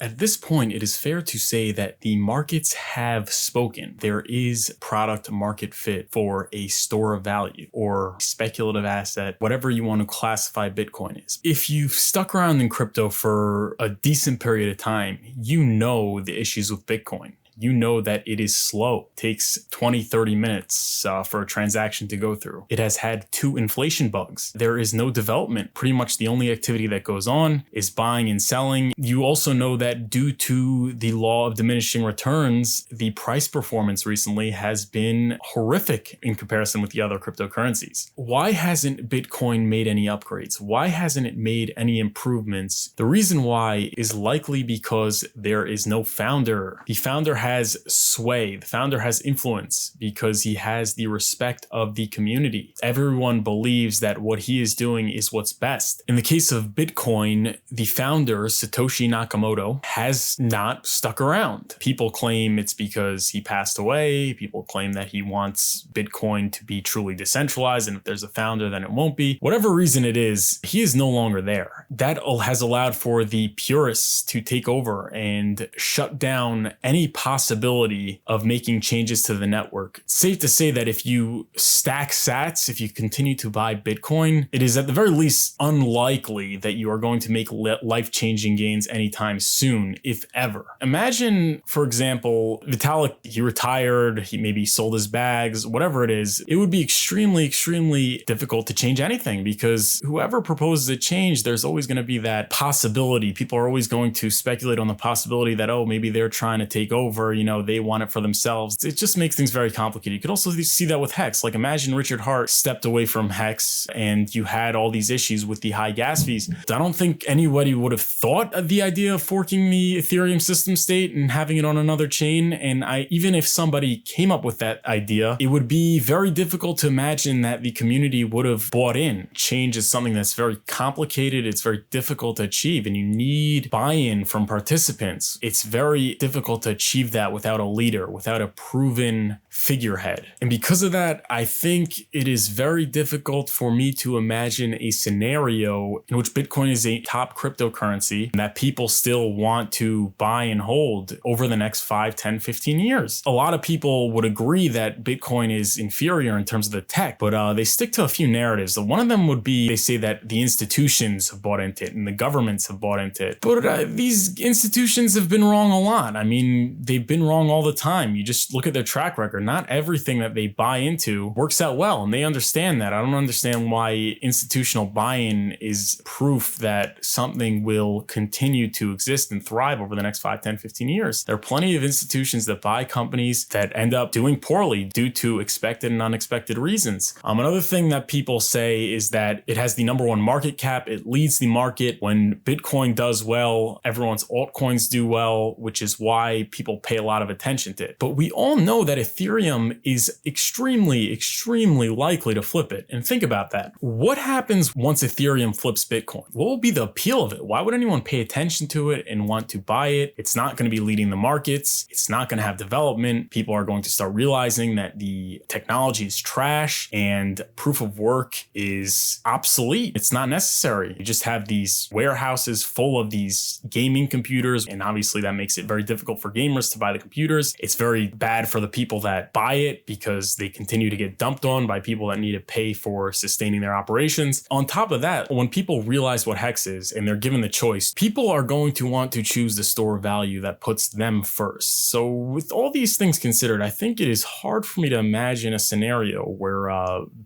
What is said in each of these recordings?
At this point, it is fair to say that the markets have spoken. There is product market fit for a store of value or speculative asset, whatever you want to classify Bitcoin as. If you've stuck around in crypto for a decent period of time, you know the issues with Bitcoin. You know that it is slow. It takes 20, 30 minutes for a transaction to go through. It has had 2 inflation bugs. There is no development. Pretty much the only activity that goes on is buying and selling. You also know that due to the law of diminishing returns, the price performance recently has been horrific in comparison with the other cryptocurrencies. Why hasn't Bitcoin made any upgrades? Why hasn't it made any improvements? The reason why is likely because there is no founder. The founder has sway. The founder has influence because he has the respect of the community. Everyone believes that what he is doing is what's best. In the case of Bitcoin, the founder, Satoshi Nakamoto, has not stuck around. People claim it's because he passed away. People claim that he wants Bitcoin to be truly decentralized, and if there's a founder, then it won't be. Whatever reason it is, he is no longer there. That has allowed for the purists to take over and shut down any possibility of making changes to the network. It's safe to say that if you stack sats, if you continue to buy Bitcoin, it is at the very least unlikely that you are going to make life-changing gains anytime soon, if ever. Imagine, for example, Vitalik, he retired, he maybe sold his bags, whatever it is. It would be extremely, extremely difficult to change anything because whoever proposes a change, there's always going to be that possibility. People are always going to speculate on the possibility that, oh, maybe they're trying to take over, they want it for themselves. It just makes things very complicated. You could also see that with Hex. Like imagine Richard Hart stepped away from Hex and you had all these issues with the high gas fees. I don't think anybody would have thought of the idea of forking the Ethereum system state and having it on another chain. And even if somebody came up with that idea, it would be very difficult to imagine that the community would have bought in. Change is something that's very complicated. It's very difficult to achieve and you need buy-in from participants. It's very difficult to achieve that without a leader, without a proven figurehead. And because of that, I think it is very difficult for me to imagine a scenario in which Bitcoin is a top cryptocurrency and that people still want to buy and hold over the next 5, 10, 15 years. A lot of people would agree that Bitcoin is inferior in terms of the tech, but they stick to a few narratives. One of them would be they say that the institutions have bought into it and the governments have bought into it. But these institutions have been wrong a lot. I mean, they've been wrong all the time. You just look at their track record. Not everything that they buy into works out well, and they understand that. I don't understand why institutional buy-in is proof that something will continue to exist and thrive over the next 5, 10, 15 years. There are plenty of institutions that buy companies that end up doing poorly due to expected and unexpected reasons. Another thing that people say is that it has the #1 market cap. It leads the market. When Bitcoin does well, everyone's altcoins do well, which is why people pay a lot of attention to it. But we all know that Ethereum is extremely, extremely likely to flip it. And think about that. What happens once Ethereum flips Bitcoin? What will be the appeal of it? Why would anyone pay attention to it and want to buy it? It's not going to be leading the markets. It's not going to have development. People are going to start realizing that the technology is trash and proof of work is obsolete. It's not necessary. You just have these warehouses full of these gaming computers, and obviously that makes it very difficult for gamers to buy the computers. It's very bad for the people that buy it because they continue to get dumped on by people that need to pay for sustaining their operations. On top of that, when people realize what Hex is and they're given the choice, people are going to want to choose the store of value that puts them first. So with all these things considered, I think it is hard for me to imagine a scenario where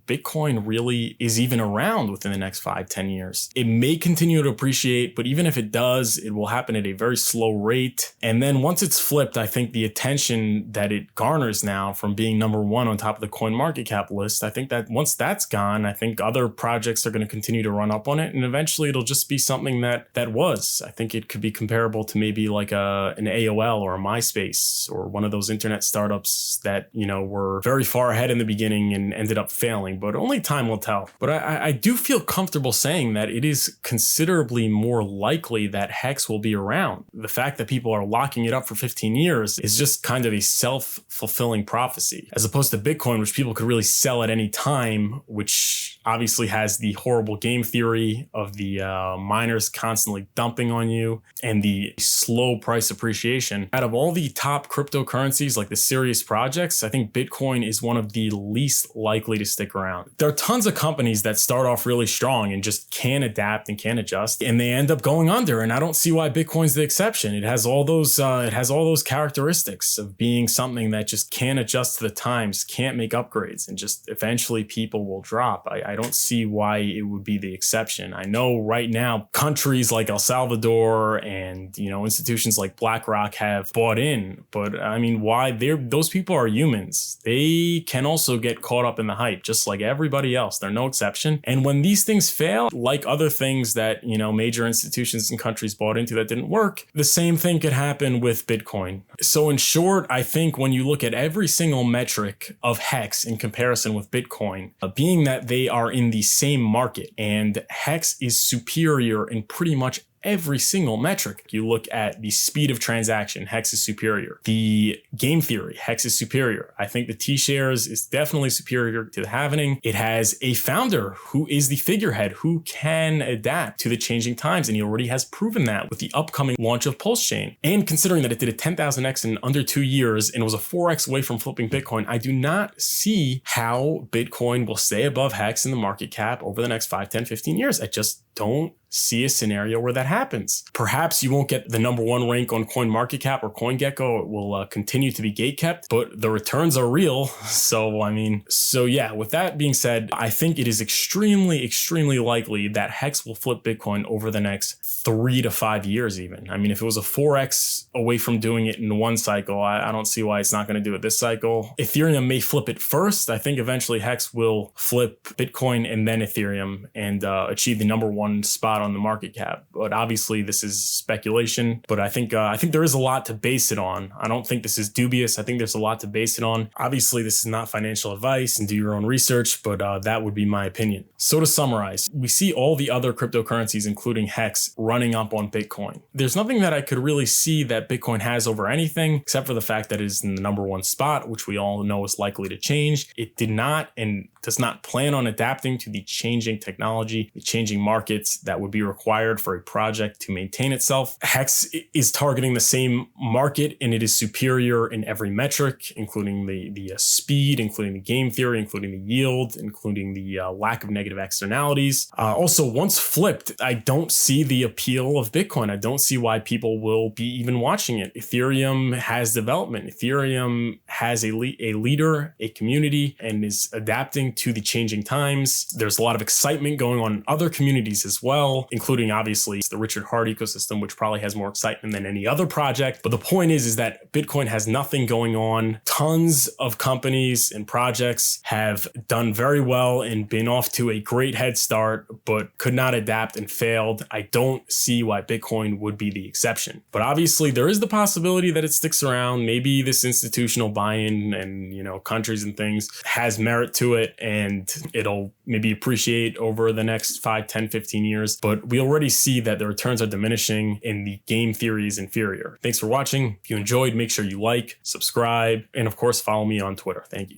Bitcoin really is even around within the next 5, 10 years. It may continue to appreciate, but even if it does, it will happen at a very slow rate. And then once it's flipped, I think the attention that it garners now from being #1 on top of the coin market cap list, I think that once that's gone, I think other projects are going to continue to run up on it. And eventually it'll just be something that was. I think it could be comparable to maybe like an AOL or a MySpace or one of those internet startups that, were very far ahead in the beginning and ended up failing, but only time will tell. But I do feel comfortable saying that it is considerably more likely that Hex will be around. The fact that people are locking it up for 15 years years is just kind of a self-fulfilling prophecy, as opposed to Bitcoin, which people could really sell at any time, which obviously has the horrible game theory of the miners constantly dumping on you and the slow price appreciation. Out of all the top cryptocurrencies, like the serious projects, I think Bitcoin is one of the least likely to stick around. There are tons of companies that start off really strong and just can't adapt and can't adjust, and they end up going under. And I don't see why Bitcoin's the exception. It has all those characteristics of being something that just can't adjust to the times, can't make upgrades, and just eventually people will drop. I don't see why it would be the exception. I know right now countries like El Salvador and, institutions like BlackRock have bought in, but I mean, why? Those people are humans. They can also get caught up in the hype, just like everybody else. They're no exception. And when these things fail, like other things that, major institutions and countries bought into that didn't work, the same thing could happen with Bitcoin. So in short, I think when you look at every single metric of Hex in comparison with Bitcoin, being that they are in the same market and Hex is superior in pretty much every single metric. You look at the speed of transaction, Hex is superior. The game theory, Hex is superior. I think the T-shares is definitely superior to the halvening. It has a founder who is the figurehead, who can adapt to the changing times, and he already has proven that with the upcoming launch of pulsechain. And considering that it did a 10,000x in under 2 years and was a 4x away from flipping Bitcoin, I do not see how Bitcoin will stay above Hex in the market cap over the next 5, 10, 15 years. I just don't see a scenario where that happens. Perhaps you won't get the #1 rank on CoinMarketCap or CoinGecko. It will continue to be gatekept, but the returns are real. So yeah, with that being said, I think it is extremely, extremely likely that Hex will flip Bitcoin over the next 3 to 5 years even. I mean, if it was a 4x away from doing it in one cycle, I don't see why it's not going to do it this cycle. Ethereum may flip it first. I think eventually Hex will flip Bitcoin and then Ethereum and achieve the #1 spot on the market cap. But obviously this is speculation, but I think there is a lot to base it on. I don't think this is dubious. I think there's a lot to base it on. Obviously this is not financial advice and do your own research, but that would be my opinion. So to summarize, we see all the other cryptocurrencies, including Hex, running up on Bitcoin. There's nothing that I could really see that Bitcoin has over anything, except for the fact that it is in the #1 spot, which we all know is likely to change. It did not and does not plan on adapting to the changing technology, the changing markets that would be required for a project to maintain itself. Hex is targeting the same market and it is superior in every metric, including the speed, including the game theory, including the yield, including the lack of negative externalities. Also, once flipped, I don't see the appeal of Bitcoin. I don't see why people will be even watching it. Ethereum has development. Ethereum has a leader, a community, and is adapting to the changing times. There's a lot of excitement going on in other communities as well, including obviously the Richard Hart ecosystem, which probably has more excitement than any other project. But the point is that Bitcoin has nothing going on. Tons of companies and projects have done very well and been off to a great head start, but could not adapt and failed. I don't see why Bitcoin would be the exception. But obviously there is the possibility that it sticks around. Maybe this institutional buy-in and, countries and things has merit to it and it'll maybe appreciate over the next 5, 10, 15 years. But we already see that the returns are diminishing and the game theory is inferior. Thanks for watching. If you enjoyed, make sure you like, subscribe, and of course, follow me on Twitter. Thank you.